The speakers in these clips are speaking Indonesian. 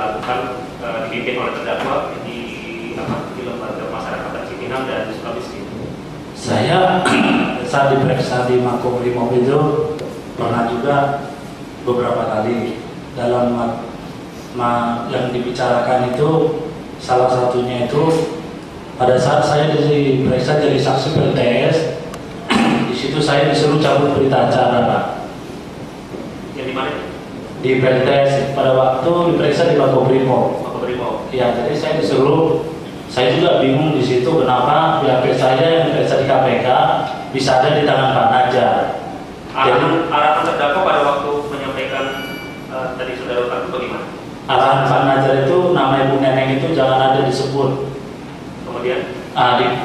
dilakukan dipimpin oleh terdakwa di lembaga pemasyarakatan Cipinang dan Sukabumi? Saya saat diperiksa di Makobrimob itu pernah juga beberapa kali dalam yang dibicarakan itu, salah satunya itu pada saat saya diperiksa jadi saksi PLTS, di situ saya disuruh cabut berita acara, Pak. Yang di mana? Di PLTS pada waktu diperiksa di Makobrimob. Ya, jadi saya disuruh. Saya juga bingung di situ kenapa BAP saya yang diperiksa di KPK bisa ada di tangan Pak Najar. Arahan terdakwa pada waktu menyampaikan tadi saudara itu bagaimana? Arahan Pak Najar itu nama Ibu Neneng itu jangan ada disebut. Kemudian?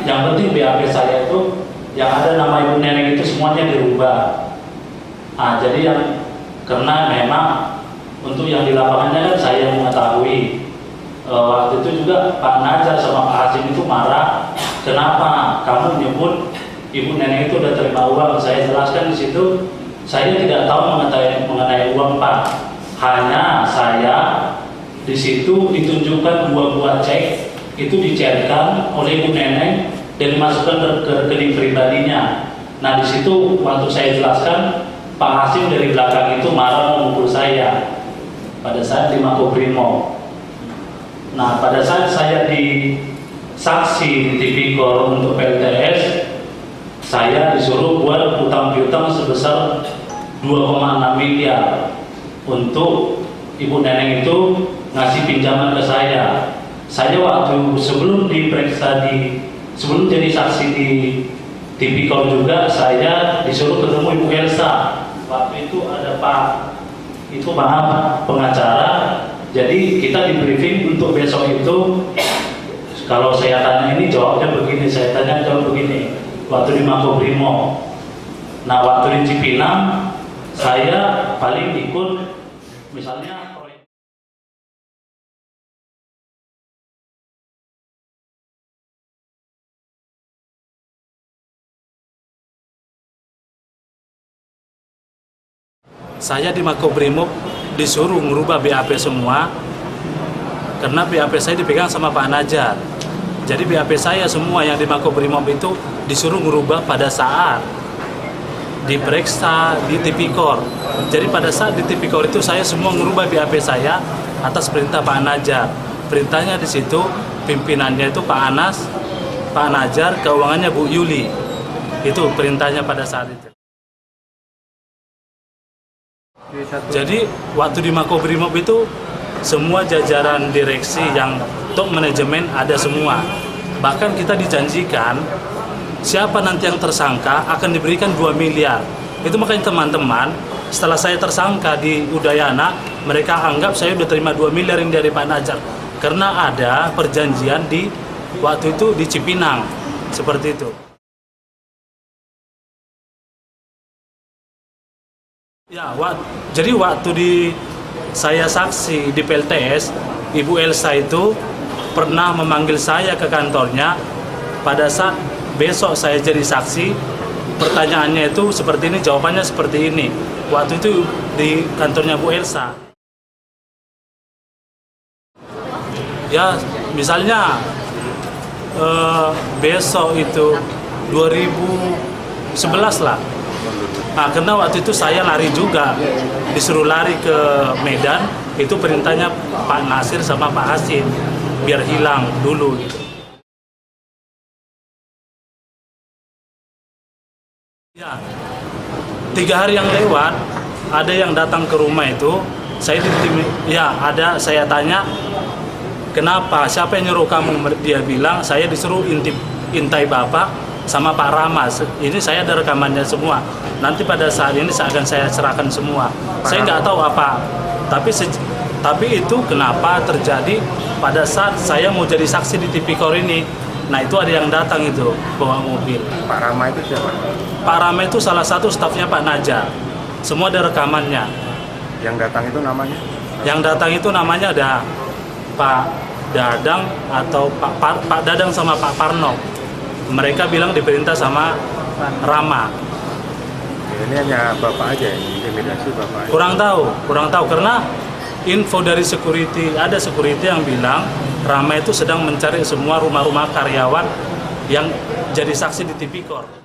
Yang penting BAP saya itu yang ada nama Ibu Neneng itu semuanya dirubah. Jadi yang karena memang untuk yang di lapangannya kan saya mengetahui. Waktu itu juga Pak Najar sama Pak Hasim itu marah, kenapa kamu menyebut Ibu Neneng itu udah terima uang? Saya jelaskan di situ, saya tidak tahu mengenai uang, Pak. Hanya saya di situ ditunjukkan dua buah cek itu dicairkan oleh Ibu Neneng dan dimasukkan ke rekening pribadinya. Nah di situ waktu saya jelaskan, Pak Hasim dari belakang itu marah memukul saya pada saat di Makobrimob. Nah, pada saat saya di saksi di Tipikor untuk PLTS, saya disuruh buat utang piutang sebesar 2,6 miliar untuk Ibu Neneng itu ngasih pinjaman ke saya. Saya waktu sebelum diperiksa sebelum jadi saksi di Tipikor juga, saya disuruh ketemu Ibu Elsa. Waktu itu ada pengacara. Jadi kita di briefing untuk besok itu, kalau saya tanya ini jawabnya begini, saya tanya jawab begini. Waktu di Makobrimob, nah waktu di Cipinang, saya paling ikut misalnya proyek. Saya di Makobrimob disuruh merubah BAP semua karena BAP saya dipegang sama Pak Najar. Jadi BAP saya semua yang di Makobrimob itu disuruh merubah pada saat diperiksa di Tipikor. Jadi pada saat di Tipikor itu saya semua merubah BAP saya atas perintah Pak Najar. Perintahnya di situ pimpinannya itu Pak Anas, Pak Najar, keuangannya Bu Yuli. Itu perintahnya pada saat itu. Jadi waktu di Makobrimob itu semua jajaran direksi yang top manajemen ada semua. Bahkan kita dijanjikan siapa nanti yang tersangka akan diberikan 2 miliar. Itu makanya teman-teman, setelah saya tersangka di Udayana, mereka anggap saya udah terima 2 miliar yang dari Pak Najar. Karena ada perjanjian di waktu itu di Cipinang. Seperti itu. Ya, jadi waktu saya saksi di PLTS, Ibu Elsa itu pernah memanggil saya ke kantornya. Pada saat besok saya jadi saksi, pertanyaannya itu seperti ini, jawabannya seperti ini. Waktu itu di kantornya Bu Elsa. Ya, misalnya besok itu 2011 lah. Nah, karena waktu itu saya lari juga, disuruh lari ke Medan, itu perintahnya Pak Nasir sama Pak Hasim, biar hilang dulu gitu. Ya, 3 hari yang lewat, ada yang datang ke rumah itu, saya tanya, kenapa, siapa yang nyuruh kamu? Dia bilang, saya disuruh intai Bapak sama Pak Rama. Ini saya ada rekamannya semua. Nanti pada saat ini akan saya serahkan semua. Saya nggak tahu apa. Tapi itu kenapa terjadi pada saat saya mau jadi saksi di Tipikor ini. Nah itu ada yang datang itu bawa mobil. Pak Rama itu siapa? Pak Rama itu salah satu stafnya Pak Najar. Semua ada rekamannya. Yang datang itu namanya? Yang datang itu namanya ada Pak Dadang atau Pak Dadang sama Pak Parno. Mereka bilang diperintah sama Rama. Ini hanya Bapak aja yang intimidasi Bapak aja. Kurang tahu karena info dari security, ada security yang bilang Rama itu sedang mencari semua rumah-rumah karyawan yang jadi saksi di Tipikor.